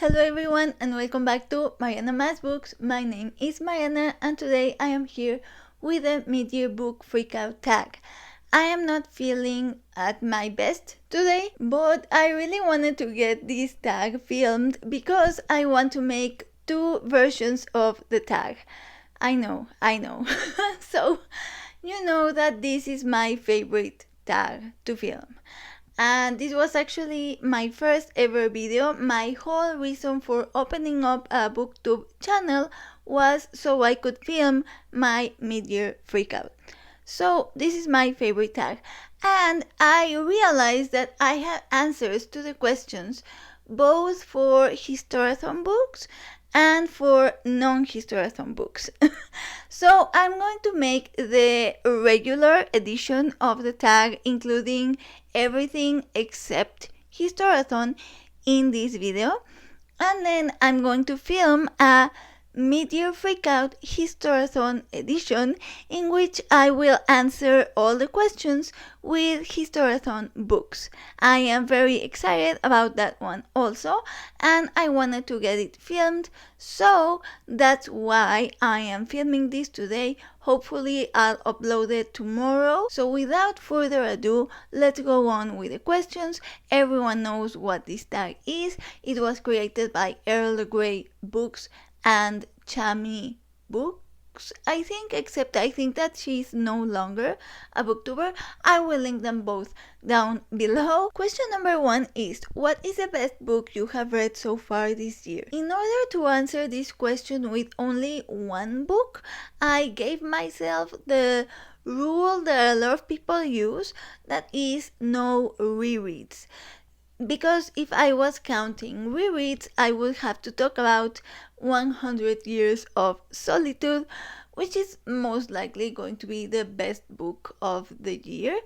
Hello everyone and welcome back to Mariana Mass Books. My name is Mariana and today I am here with a mid-year book freakout tag. I am not feeling at my best today, but I really wanted to get this tag filmed because I want to make two versions of the tag. I know. So, you know that this is my favorite tag to film. And this was actually my first ever video. My whole reason for opening up a booktube channel was so I could film my mid-year freakout. So this is my favorite tag, and I realized that I have answers to the questions both for Historathon books and for non-Historathon books. So I'm going to make the regular edition of the tag, including everything except Historathon, in this video, and then I'm going to film a mid-year freakout Historathon edition in which I will answer all the questions with Historathon books. I am very excited about that one also, and I wanted to get it filmed, so that's why I am filming this today. Hopefully I'll upload it tomorrow. So without further ado, let's go on with the questions. Everyone knows what this tag is. It was created by Earl Grey Books and Chami Books, I think, except I think that she's no longer a booktuber. I will link them both down below. Question number 1 is, what is the best book you have read so far this year? In order to answer this question with only one book, I gave myself the rule that a lot of people use, that is no rereads. Because if I was counting rereads, I would have to talk about 100 Years of Solitude, which is most likely going to be the best book of the year.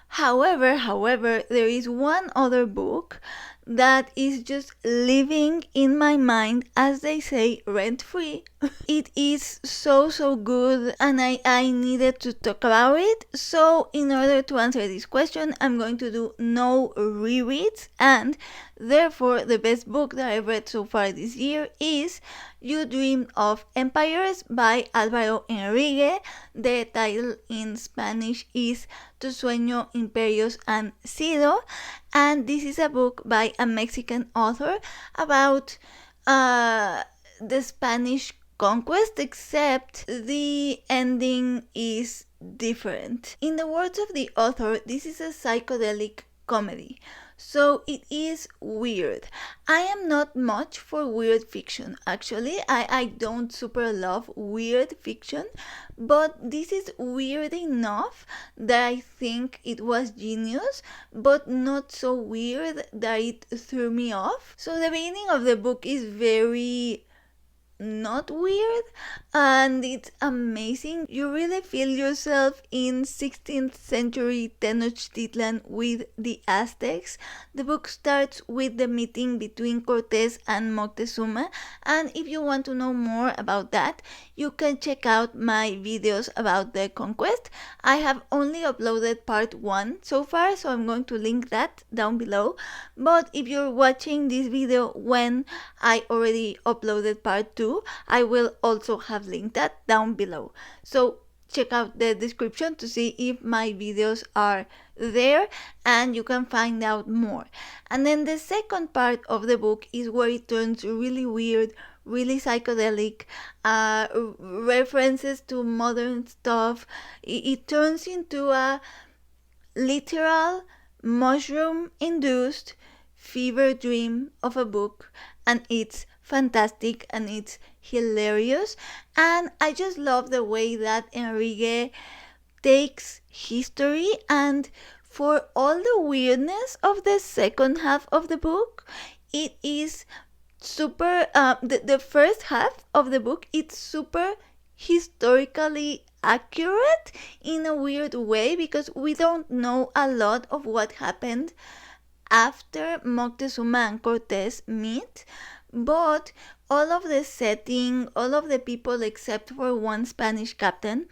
However, there is one other book that is just living in my mind, as they say, rent-free. It is so good, and I needed to talk about it. So in order to answer this question, I'm going to do no rereads, and therefore the best book that I've read so far this year is You Dream of Empires by Álvaro Enrique. The title in Spanish is Tu Sueño, Imperios and Sido, and this is a book by a Mexican author about the Spanish conquest, except the ending is different. In the words of the author, this is a psychedelic comedy, so it is weird. I am not much for weird fiction, actually. I don't super love weird fiction, but this is weird enough that I think it was genius, but not so weird that it threw me off. So the beginning of the book is very not weird, and it's amazing. You really feel yourself in 16th century Tenochtitlan with the Aztecs. The book starts with the meeting between Cortés and Moctezuma, and if you want to know more about that, you can check out my videos about the conquest. I have only uploaded part 1 so far, so I'm going to link that down below, but if you're watching this video when I already uploaded part 2, I will also have linked that down below. So check out the description to see if my videos are there, and you can find out more. And then the second part of the book is where it turns really weird, really psychedelic, references to modern stuff. It turns into a literal mushroom-induced fever dream of a book, and it's fantastic and it's hilarious. And I just love the way that Enrique takes history, and for all the weirdness of the second half of the book, it is super the first half of the book, it's super historically accurate in a weird way, because we don't know a lot of what happened after Moctezuma and Cortés meet, but all of the setting, all of the people except for one Spanish captain,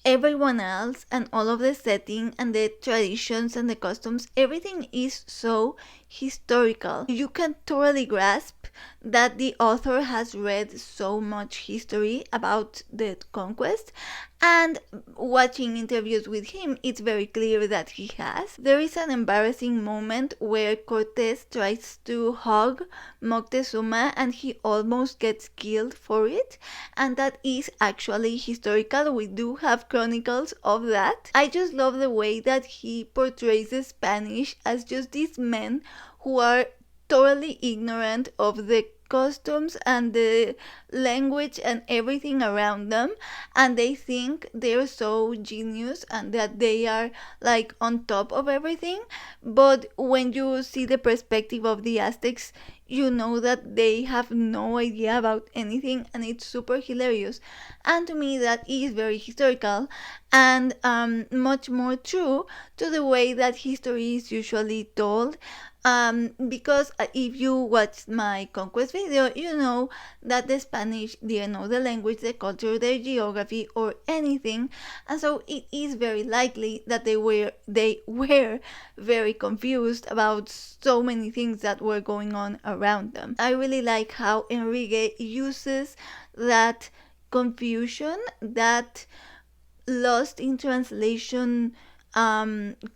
everyone else, and all of the setting and the traditions and the customs, everything is so historical. You can totally grasp that the author has read so much history about the conquest, and watching interviews with him, it's very clear that he has. There is an embarrassing moment where Cortés tries to hug Moctezuma and he almost gets killed for it, and that is actually historical. We do have chronicles of that. I just love the way that he portrays the Spanish as just these men who are totally ignorant of the customs and the language and everything around them, and they think they're so genius and that they are like on top of everything. But when you see the perspective of the Aztecs, you know that they have no idea about anything, and it's super hilarious. And to me that is very historical and much more true to the way that history is usually told. Because if you watch my conquest video, you know that the Spanish didn't know the language, the culture, the geography, or anything, and so it is very likely that they were very confused about so many things that were going on around them. I really like how Enrique uses that confusion, that lost in translation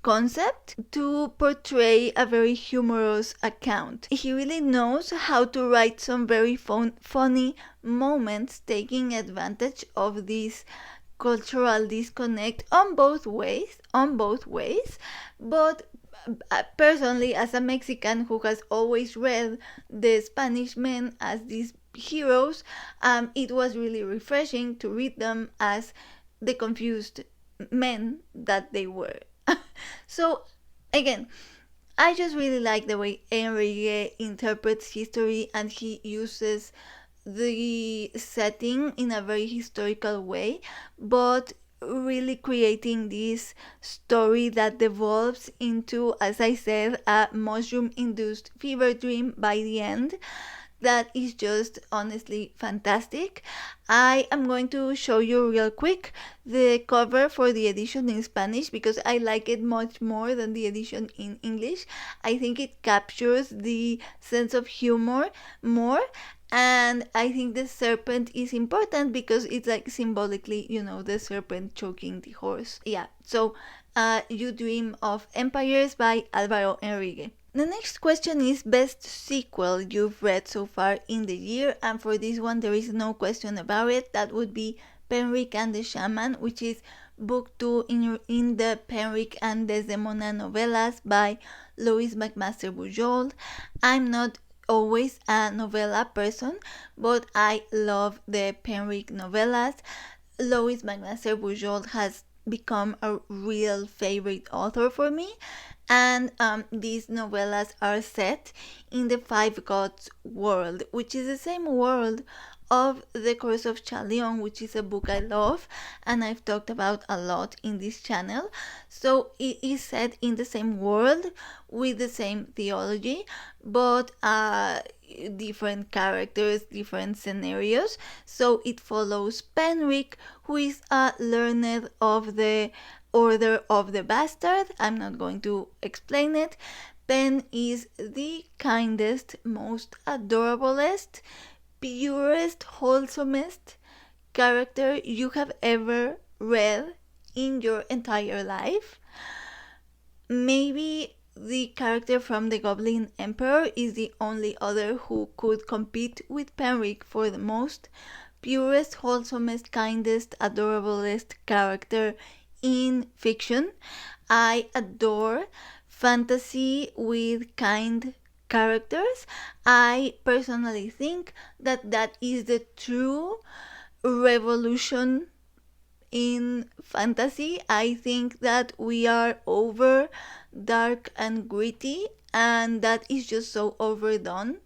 concept, to portray a very humorous account. He really knows how to write some very funny moments, taking advantage of this cultural disconnect on both ways. But personally, as a Mexican who has always read the Spanish men as these heroes, it was really refreshing to read them as the confused men that they were. So again, I just really like the way Enrique interprets history, and he uses the setting in a very historical way, but really creating this story that devolves into, as I said, a mushroom-induced fever dream by the end. That is just honestly fantastic. I am going to show you real quick the cover for the edition in Spanish because I like it much more than the edition in English. I think it captures the sense of humor more, and I think the serpent is important because it's like symbolically, the serpent choking the horse. Yeah, so You Dream of Empires by Álvaro Enrique. The next question is best sequel you've read so far in the year, and for this one there is no question about it. That would be Penric and the Shaman, which is book 2 in the Penric and Desdemona novellas by Louise McMaster Bujold. I'm not always a novella person, but I love the Penric novellas. Louise McMaster Bujold has become a real favorite author for me, and these novellas are set in the Five Gods world, which is the same world of The Curse of Chalion, which is a book I love and I've talked about a lot in this channel. So it is set in the same world with the same theology, but different characters, different scenarios. So it follows Penric, who is a learned of the Order of the Bastard. I'm not going to explain it. Pen is the kindest, most adorablest, purest, wholesomest character you have ever read in your entire life. Maybe the character from the Goblin Emperor is the only other who could compete with Penric for the most purest, wholesomest, kindest, adorablest character in fiction. I adore fantasy with kind characters. I personally think that is the true revolution in fantasy. I think that we are over dark and gritty, and that is just so overdone.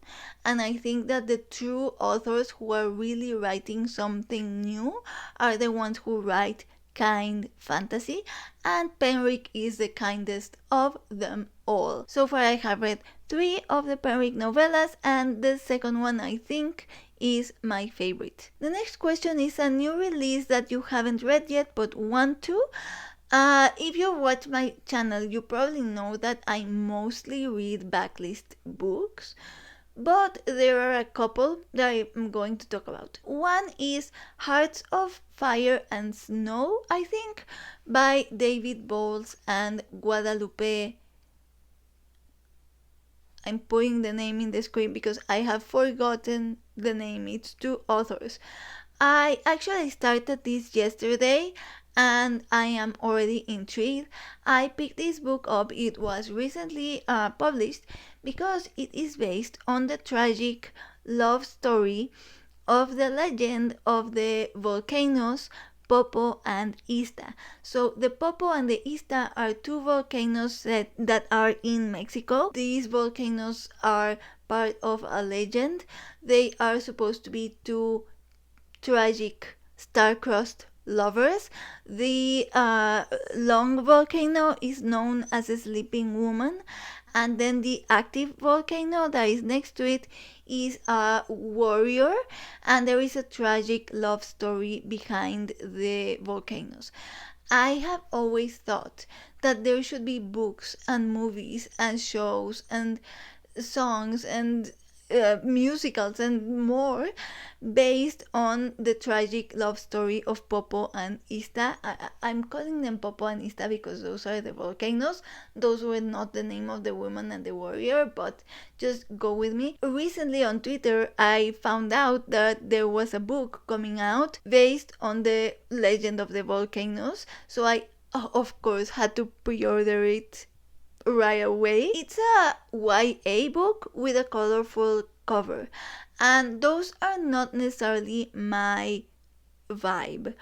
And I think that the true authors who are really writing something new are the ones who write kind fantasy, and Penric is the kindest of them all. So far I have read 3 of the Penric novellas, and the second one I think is my favorite. The next question is a new release that you haven't read yet but want to. If you watch my channel, you probably know that I mostly read backlist books, but there are a couple that I'm going to talk about. One is Hearts of Fire and Snow, I think, by David Bowles and Guadalupe. I'm putting the name in the screen because I have forgotten the name. It's two authors. I actually started this yesterday and I am already intrigued. I picked this book up, it was recently published because it is based on the tragic love story of the legend of the volcanoes Popo and Ista. So the Popo and the Ista are two volcanoes that are in Mexico. These volcanoes are part of a legend. They are supposed to be two tragic star-crossed lovers. The long volcano is known as a sleeping woman, and then the active volcano that is next to it is a warrior, and there is a tragic love story behind the volcanoes. I have always thought that there should be books and movies and shows and songs and musicals and more based on the tragic love story of Popo and Ista. I'm calling them Popo and Ista because those are the volcanoes. Those were not the name of the woman and the warrior, but just go with me. Recently on Twitter, I found out that there was a book coming out based on the legend of the volcanoes. So I, of course, had to pre-order it right away. It's a YA book with a colorful cover, and those are not necessarily my vibe.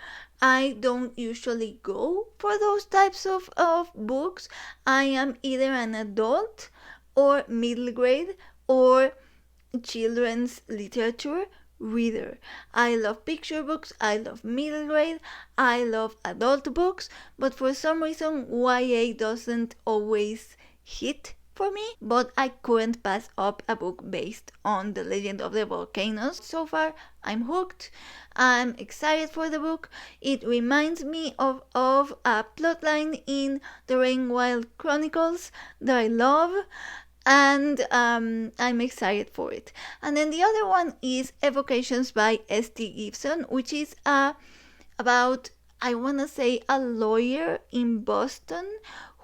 I don't usually go for those types of books. I am either an adult or middle grade or children's literature reader. I love picture books, I love middle grade, I love adult books, but for some reason YA doesn't always hit for me. But I couldn't pass up a book based on the legend of the volcanoes. So far, I'm hooked. I'm excited for the book. It reminds me of a plotline in the Rainwild Chronicles that I love, and I'm excited for it. And then the other one is Evocations by S.T. Gibson, which is about, I want to say, a lawyer in Boston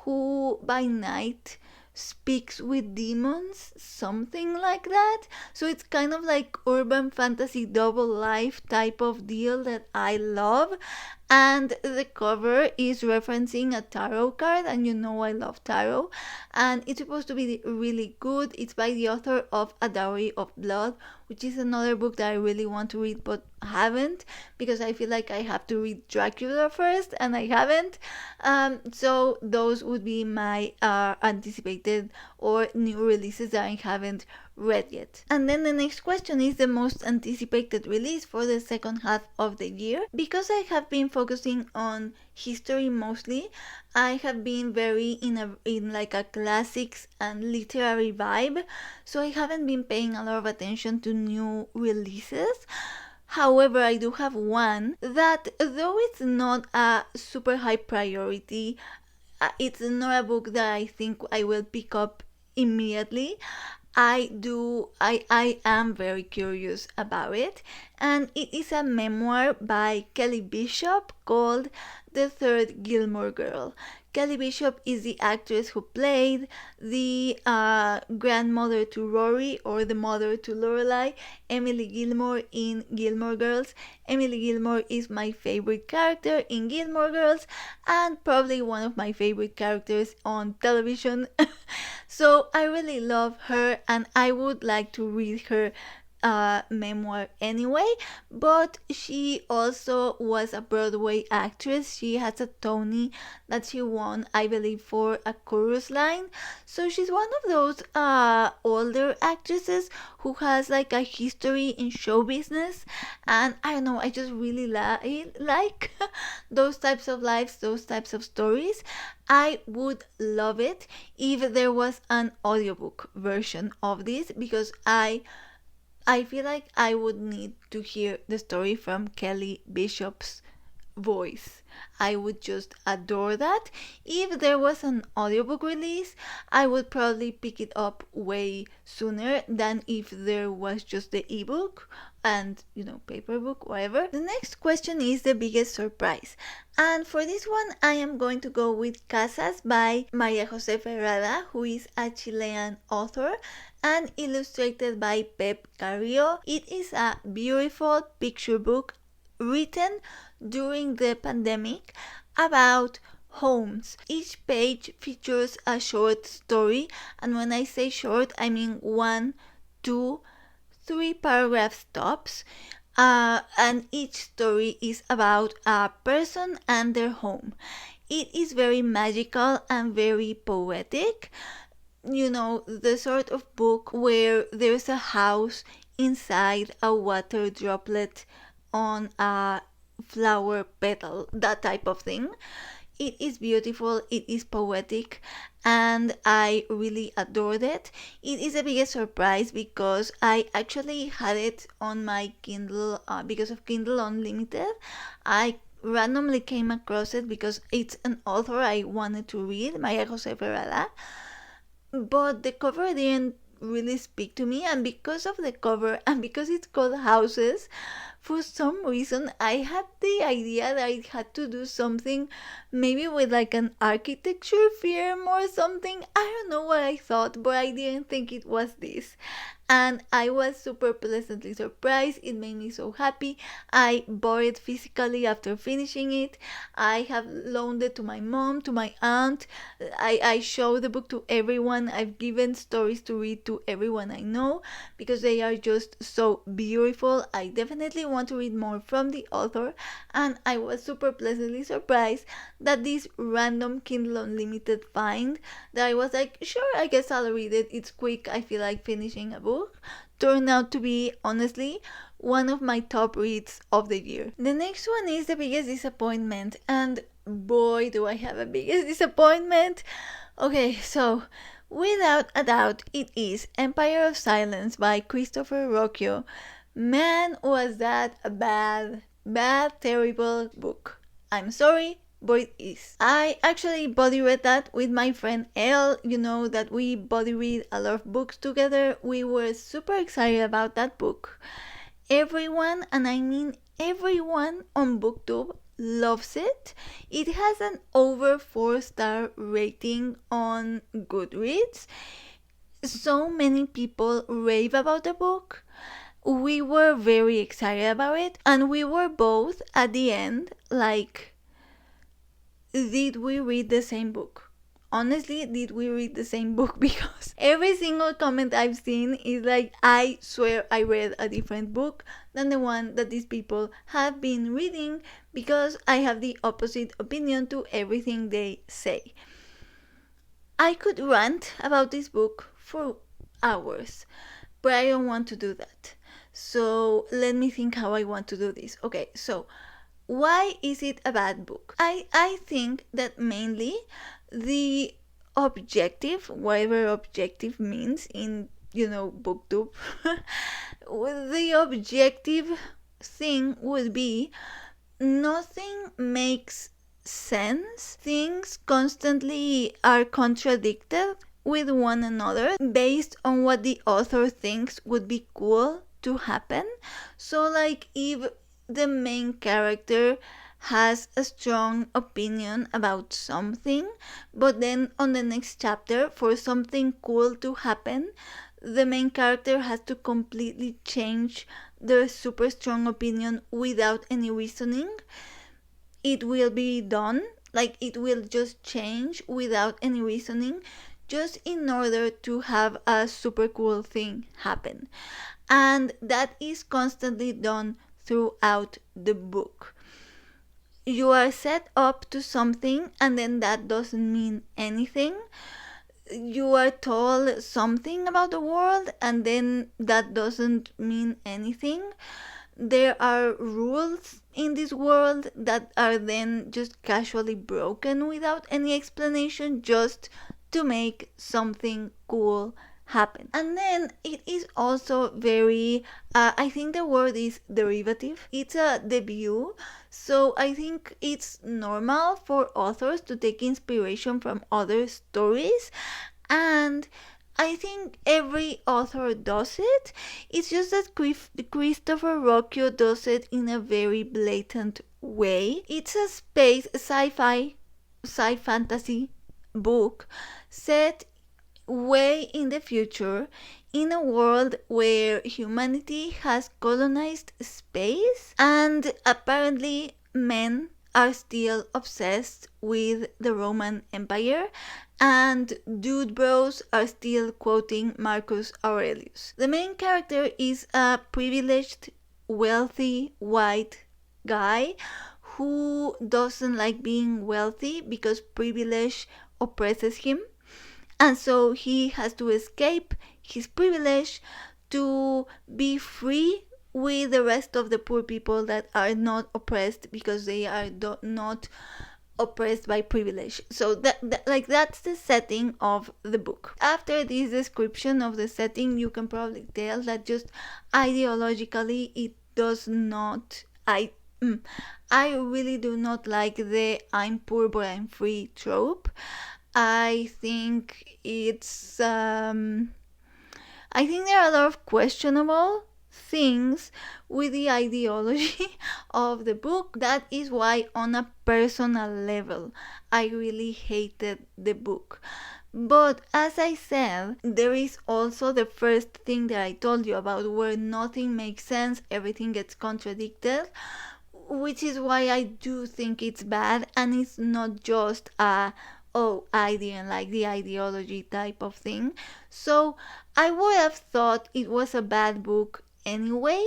who by night speaks with demons, something like that. So it's kind of like urban fantasy double life type of deal that I love. And the cover is referencing a tarot card, and you know I love tarot, and it's supposed to be really good. It's by the author of A Dowry of Blood, which is another book that I really want to read but haven't, because I feel like I have to read Dracula first and I haven't. So those would be my anticipated or new releases that I haven't read yet. And then the next question is the most anticipated release for the second half of the year. Because I have been focusing on history mostly, I have been very in like a classics and literary vibe, so I haven't been paying a lot of attention to new releases. However, I do have one that, though it's not a super high priority, it's not a book that I think I will pick up immediately. I am very curious about it, and it is a memoir by Kelly Bishop called The Third Gilmore Girl. Kelly Bishop is the actress who played the grandmother to Rory, or the mother to Lorelai, Emily Gilmore in Gilmore Girls. Emily Gilmore is my favorite character in Gilmore Girls, and probably one of my favorite characters on television. So I really love her, and I would like to read her memoir anyway. But she also was a Broadway actress. She has a Tony that she won, I believe, for A Chorus Line. So she's one of those older actresses who has like a history in show business, and I don't know, I just really like those types of lives, those types of stories. I would love it if there was an audiobook version of this, because I feel like I would need to hear the story from Kelly Bishop's voice. I would just adore that. If there was an audiobook release, I would probably pick it up way sooner than if there was just the ebook and, paper book, whatever. The next question is the biggest surprise. And for this one, I am going to go with Casas by Maria Jose Ferrada, who is a Chilean author, and illustrated by Pep Carrillo. It is a beautiful picture book written during the pandemic about homes. Each page features a short story, and when I say short, I mean 1, 2, 3 paragraphs tops. And each story is about a person and their home. It is very magical and very poetic. The sort of book where there's a house inside a water droplet on a flower petal, that type of thing. It is beautiful, it is poetic, and I really adored it. It is the biggest surprise because I actually had it on my Kindle because of Kindle Unlimited. I randomly came across it because it's an author I wanted to read, Maria Jose Ferrada, but the cover didn't really speak to me, and because of the cover and because it's called Houses, for some reason I had the idea that I had to do something maybe with like an architecture firm or something. I don't know what I thought, but I didn't think it was this. And I was super pleasantly surprised. It made me so happy. I bought it physically after finishing it. I have loaned it to my mom, to my aunt. I show the book to everyone. I've given stories to read to everyone I know because they are just so beautiful. I definitely want to read more from the author, and I was super pleasantly surprised that this random Kindle Unlimited find that I was like, sure, I guess I'll read it. It's quick. I feel like finishing a book. Turned out to be, honestly, one of my top reads of the year. The next one is the biggest disappointment, and boy, do I have a biggest disappointment. Okay, so without a doubt, it is Empire of Silence by Christopher Rocchio. Man, was that a bad, terrible book. I'm sorry, but it is. I actually body read that with my friend Elle. You know that we body read a lot of books together. We were super excited about that book. Everyone, and I mean everyone on BookTube, loves it. It has an over 4-star rating on Goodreads. So many people rave about the book. We were very excited about it, and we were both at the end like, did we read the same book? Honestly, did we read the same book? Because every single comment I've seen is like, I swear I read a different book than the one that these people have been reading, because I have the opposite opinion to everything they say. I could rant about this book for hours, but I don't want to do that. So let me think how I want to do this. Okay, so why is it a bad book? I think that mainly the objective, whatever objective means in, BookTube, the objective thing would be nothing makes sense. Things constantly are contradicted with one another based on what the author thinks would be cool to happen. So like if the main character has a strong opinion about something, but then on the next chapter, for something cool to happen, the main character has to completely change their super strong opinion without any reasoning. It will be done, like it will just change without any reasoning, just in order to have a super cool thing happen. And that is constantly done throughout the book. You are set up to something, and then that doesn't mean anything. You are told something about the world, and then that doesn't mean anything. There are rules in this world that are then just casually broken without any explanation, just to make something cool happen. And then it is also very, I think the word is derivative. It's a debut, so I think it's normal for authors to take inspiration from other stories, and I think every author does it. It's just that Christopher Rocchio does it in a very blatant way. It's a space sci-fi, sci-fantasy book set way in the future, in a world where humanity has colonized space, and apparently men are still obsessed with the Roman Empire, and dude bros are still quoting Marcus Aurelius. The main character is a privileged, wealthy, white guy who doesn't like being wealthy because privilege oppresses him, and so he has to escape his privilege to be free with the rest of the poor people that are not oppressed because they are not oppressed by privilege. So that's the setting of the book. After this description of the setting, you can probably tell that just ideologically it does not, I really do not like the I'm poor but I'm free trope. I think it's I think there are a lot of questionable things with the ideology of the book. That is why on a personal level I really hated the book. But as I said, there is also the first thing that I told you about, where nothing makes sense, everything gets contradicted, which is why I do think it's bad, and it's not just a oh, I didn't like the ideology type of thing. So I would have thought it was a bad book anyway,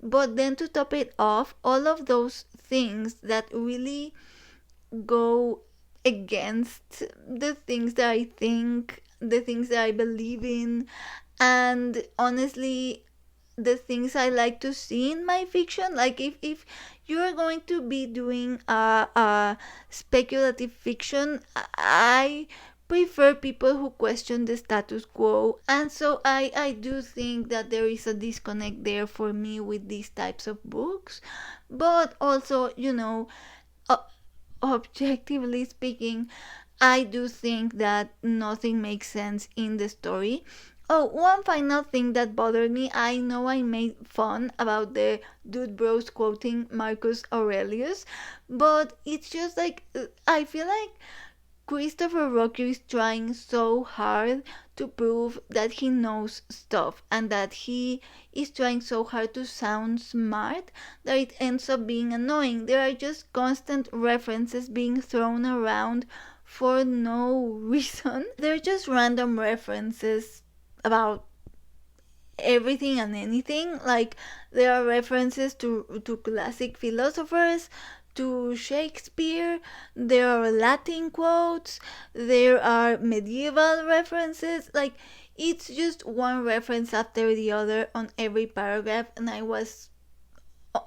but then to top it off, all of those things that really go against the things that I think, the things that I believe in, and honestly, the things I like to see in my fiction. Like if you're going to be doing a speculative fiction, I prefer people who question the status quo, and so I do think that there is a disconnect there for me with these types of books. But also, uh, objectively speaking, I do think that nothing makes sense in the story. Oh, one final thing that bothered me. I know I made fun about the dude bros quoting Marcus Aurelius, but it's just like, I feel like Christopher Rocchio is trying so hard to prove that he knows stuff, and that he is trying so hard to sound smart that it ends up being annoying. There are just constant references being thrown around for no reason. They're just random references about everything and anything. Like, there are references to classic philosophers, to Shakespeare, there are Latin quotes, there are medieval references. Like, it's just one reference after the other on every paragraph, and I was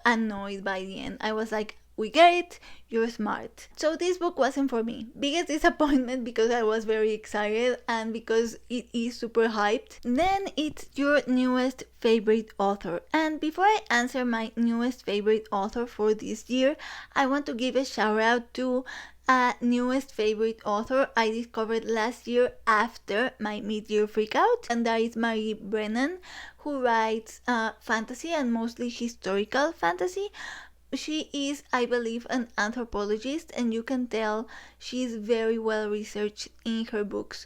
annoyed by the end. I was like, we get it, you're smart. So this book wasn't for me. Biggest disappointment, because I was very excited and because it is super hyped. Then it's your newest favorite author. And before I answer my newest favorite author for this year, I want to give a shout out to a newest favorite author I discovered last year after my mid-year freak out, and that is Marie Brennan, who writes fantasy and mostly historical fantasy. She is, I believe, an anthropologist, and you can tell she's very well researched in her books.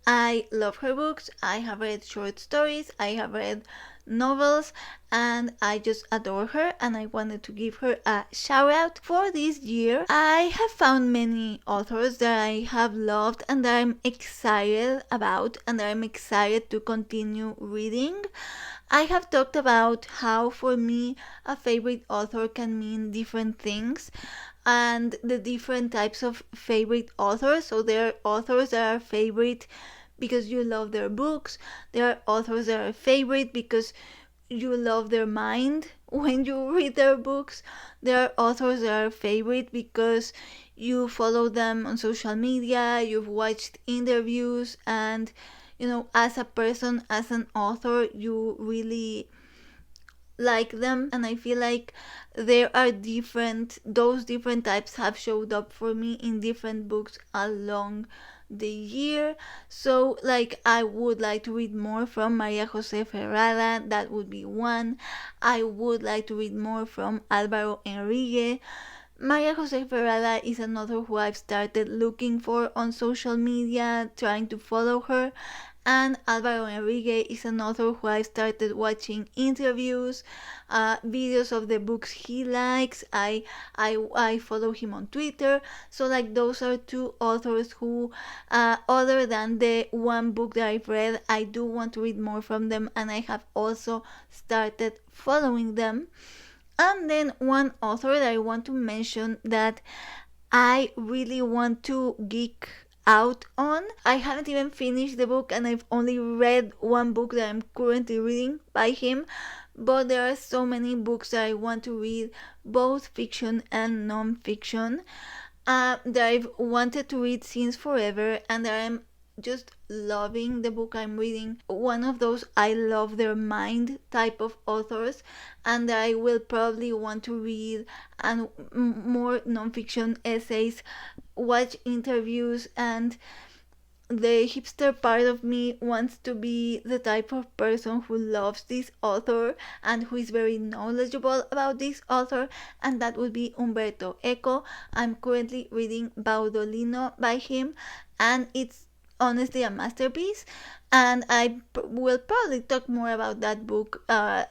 I love her books. I have read short stories, I have read novels, and I just adore her, and I wanted to give her a shout out. For this year, I have found many authors that I have loved and that I'm excited about and that I'm excited to continue reading. I have talked about how for me a favorite author can mean different things, and the different types of favorite authors. So there are authors that are favorite because you love their books. There are authors that are favorite because you love their mind when you read their books. There are authors that are favorite because you follow them on social media, you've watched interviews, and as a person, as an author, you really like them. And I feel like there are those different types have showed up for me in different books along the year. So like I would like to read more from Maria Jose Ferrada, that would be one. I would like to read more from Álvaro Enrique. Maria Jose Ferrada is an author who I've started looking for on social media, trying to follow her. And Alvaro Enrique is an author who I started watching interviews, videos of the books he likes. I follow him on Twitter. So like those are two authors who, other than the one book that I've read, I do want to read more from them, and I have also started following them. And then one author that I want to mention that I really want to geek out on. I haven't even finished the book, and I've only read one book that I'm currently reading by him, but there are so many books that I want to read, both fiction and non-fiction, that I've wanted to read since forever, and that I'm just loving the book I'm reading. One of those I love their mind type of authors, and I will probably want to read and more non-fiction essays, watch interviews, and the hipster part of me wants to be the type of person who loves this author and who is very knowledgeable about this author, and that would be Umberto Eco. I'm currently reading Baudolino by him, and it's honestly a masterpiece, and I will probably talk more about that book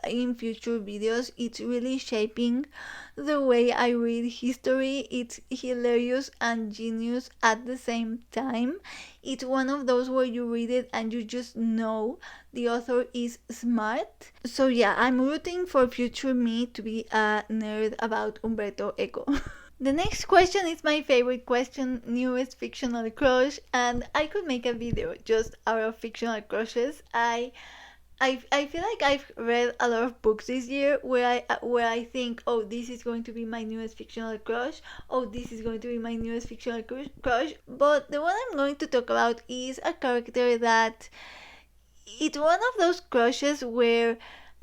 in future videos. It's really shaping the way I read history. It's hilarious and genius at the same time. It's one of those where you read it and you just know the author is smart. So yeah, I'm rooting for future me to be a nerd about Umberto Eco. The next question is my favorite question, newest fictional crush, and I could make a video just out of fictional crushes. I feel like I've read a lot of books this year where I think, oh, this is going to be my newest fictional crush. Oh, this is going to be my newest fictional crush. But the one I'm going to talk about is a character that it's one of those crushes where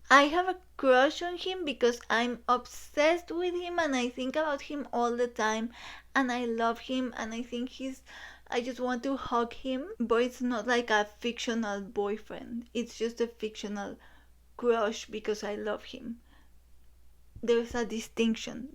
I have a crush on him because I'm obsessed with him and I think about him all the time, and I love him, and I just want to hug him. But it's not like a fictional boyfriend, it's just a fictional crush because I love him. There is a distinction,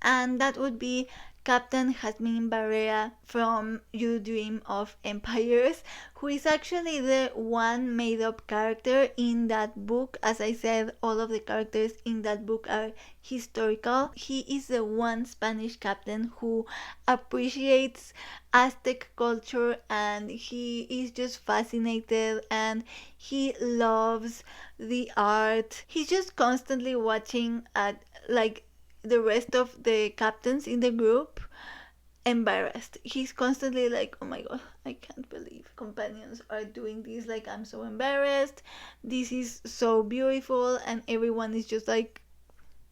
and that would be Captain Jasmine Barrera from You Dream of Empires, who is actually the one made up character in that book. As I said, all of the characters in that book are historical. He is the one Spanish captain who appreciates Aztec culture, and he is just fascinated, and he loves the art. He's just constantly watching at like the rest of the captains in the group embarrassed. He's constantly like, oh my god, I can't believe companions are doing this. Like, I'm so embarrassed. This is so beautiful. And everyone is just like,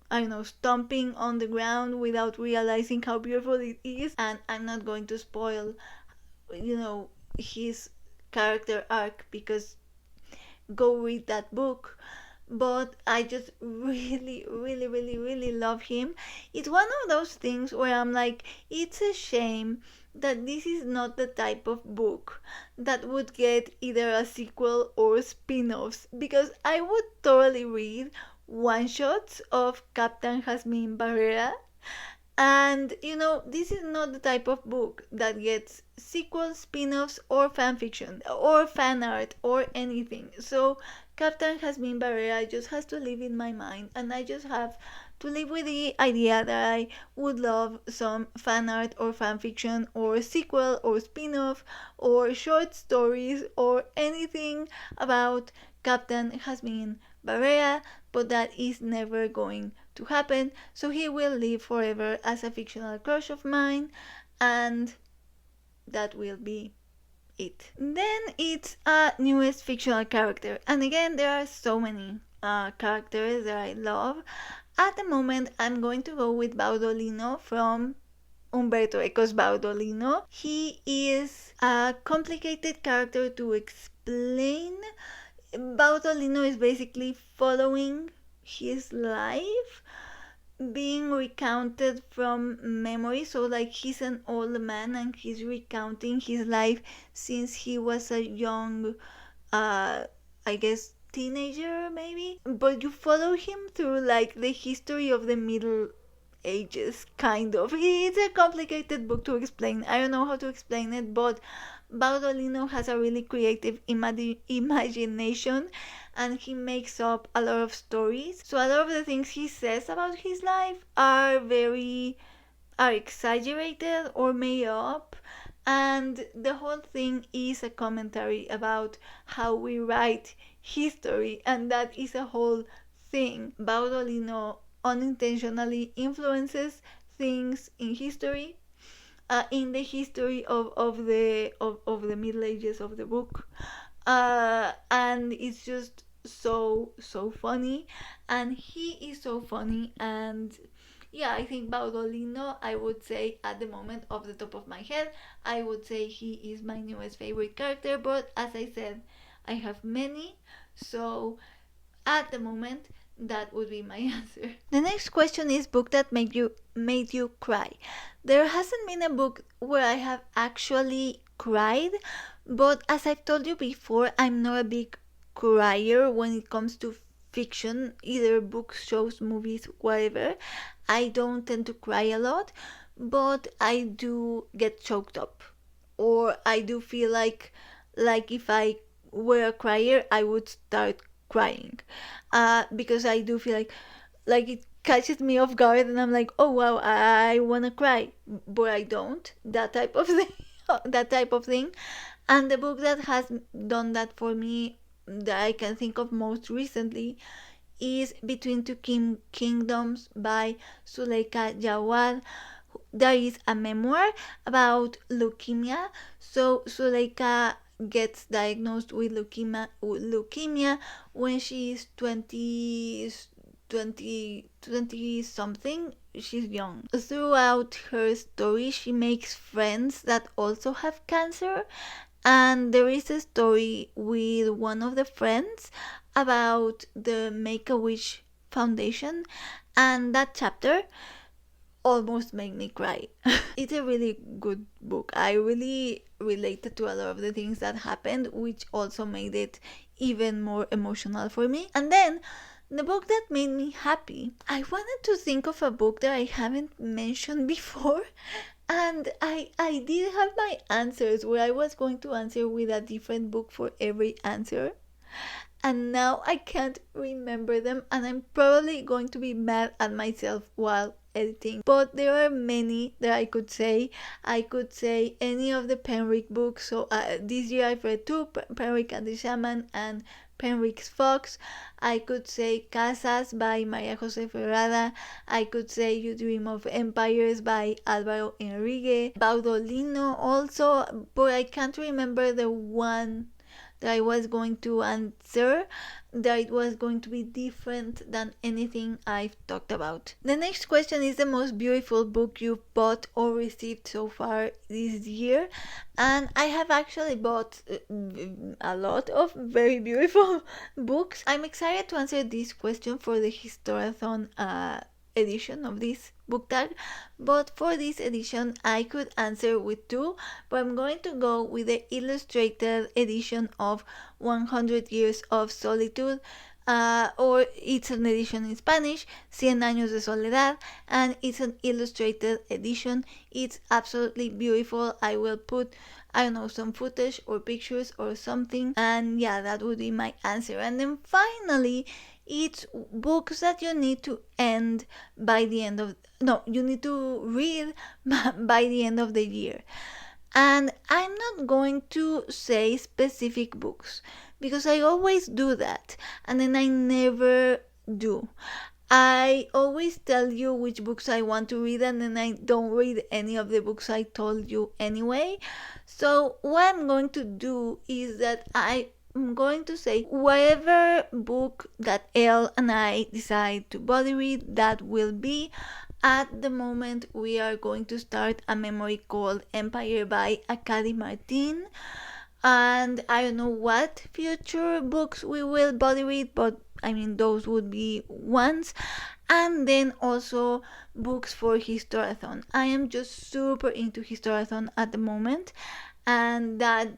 I don't know, stomping on the ground without realizing how beautiful it is. And I'm not going to spoil, his character arc, because go read that book. But I just really, really, really, really love him. It's one of those things where I'm like, it's a shame that this is not the type of book that would get either a sequel or spin-offs, because I would totally read one-shots of Captain Jasmine Barrera. And this is not the type of book that gets sequels, spin-offs, or fan fiction, or fan art, or anything. So Captain Jasmine Barrera just has to live in my mind, and I just have to live with the idea that I would love some fan art or fan fiction or sequel or spin-off or short stories or anything about Captain Jasmine Barrera, but that is never going to happen. So he will live forever as a fictional crush of mine, and that will be it. Then it's a newest fictional character, and again there are so many characters that I love. At the moment I'm going to go with Baudolino from Umberto Eco's Baudolino. He is a complicated character to explain. Baudolino is basically following his life being recounted from memory. So like he's an old man and he's recounting his life since he was a young I guess teenager maybe, but you follow him through like the history of the Middle Ages, kind of. It's a complicated book to explain. I don't know how to explain it, but Baudolino has a really creative imagination, and he makes up a lot of stories. So a lot of the things he says about his life are exaggerated or made up, and the whole thing is a commentary about how we write history, and that is a whole thing. Baudolino unintentionally influences things in history, in the history of the Middle Ages of the book, and it's just so funny, and he is so funny. And yeah, I think Baudolino, I would say at the moment, off the top of my head, I would say he is my newest favorite character, but as I said, I have many, so at the moment that would be my answer. The next question is book that made you cry. There hasn't been a book where I have actually cried, but as I've told you before, I'm not a big crier when it comes to fiction, either books, shows, movies, whatever. I don't tend to cry a lot, but I do get choked up, or I do feel like if I were a crier, I would start crying, because I do feel like it catches me off guard, and I'm like, oh wow, I wanna cry, but I don't. That type of thing. That type of thing. And the book that has done that for me, that I can think of most recently, is Between Two Kingdoms by Suleika Jawad. There is a memoir about leukemia. So Suleika gets diagnosed with leukemia when she is 20 something. She's young. Throughout her story, she makes friends that also have cancer, and there is a story with one of the friends about the Make-A-Wish Foundation, and that chapter almost made me cry. It's a really good book. I really related to a lot of the things that happened, which also made it even more emotional for me. And then the book that made me happy, I wanted to think of a book that I haven't mentioned before, and I did have my answers where I was going to answer with a different book for every answer, and now I can't remember them, and I'm probably going to be mad at myself while editing. But there are many that I could say. I could say any of the Penric books. So this year I've read two, Penric and the Shaman and Penric's Fox. I could say Casas by Maria Jose Ferrada. I could say You Dream of Empires by Álvaro Enrique. Baudolino also, but I can't remember the one that I was going to answer, that it was going to be different than anything I've talked about. The next question is the most beautiful book you've bought or received so far this year, and I have actually bought a lot of very beautiful books. I'm excited to answer this question for the Historathon edition of this book tag, but for this edition I could answer with two, but I'm going to go with the illustrated edition of 100 Years of Solitude, or it's an edition in Spanish, Cien Años de Soledad, and it's an illustrated edition. It's absolutely beautiful. I will put, I don't know, some footage or pictures or something, and yeah, that would be my answer. And then finally, it's books that you need to end by the end of, no, you need to read by the end of the year. And I'm not going to say specific books, because I always do that and then I never do. I always tell you which books I want to read, and then I don't read any of the books I told you anyway. So what I'm going to do is that I'm going to say whatever book that Elle and I decide to body read, that will be. At the moment, we are going to start a memory called Empire by Akadi Martin. And I don't know what future books we will bother with, but I mean, those would be ones. And then also books for Historathon. I am just super into Historathon at the moment, and that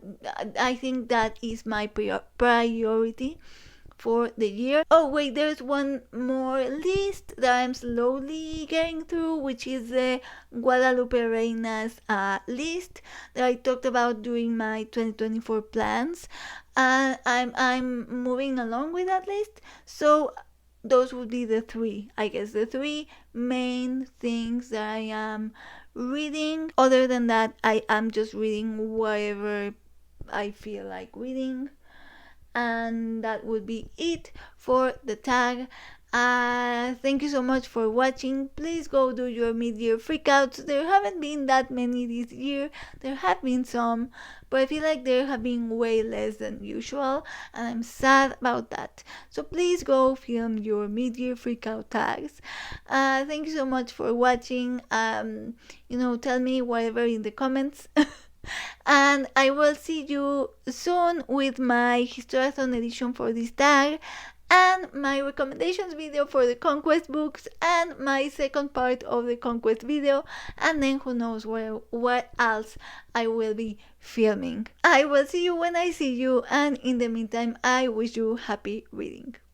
I think that is my priority for the year. Oh wait, there's one more list that I'm slowly getting through, which is the Guadalupe Reina's list that I talked about during my 2024 plans. I'm moving along with that list. So those would be the three, I guess, the three main things that I am reading. Other than that, I am just reading whatever I feel like reading. And that would be it for the tag. Thank you so much for watching. Please go do your mid-year freakouts. There haven't been that many this year. There have been some, but I feel like there have been way less than usual, and I'm sad about that. So please go film your mid-year freakout tags. Thank you so much for watching. Tell me whatever in the comments. And I will see you soon with my Historathon edition for this tag, and my recommendations video for the Conquest books, and my second part of the Conquest video, and then who knows what else I will be filming. I will see you when I see you, and in the meantime, I wish you happy reading.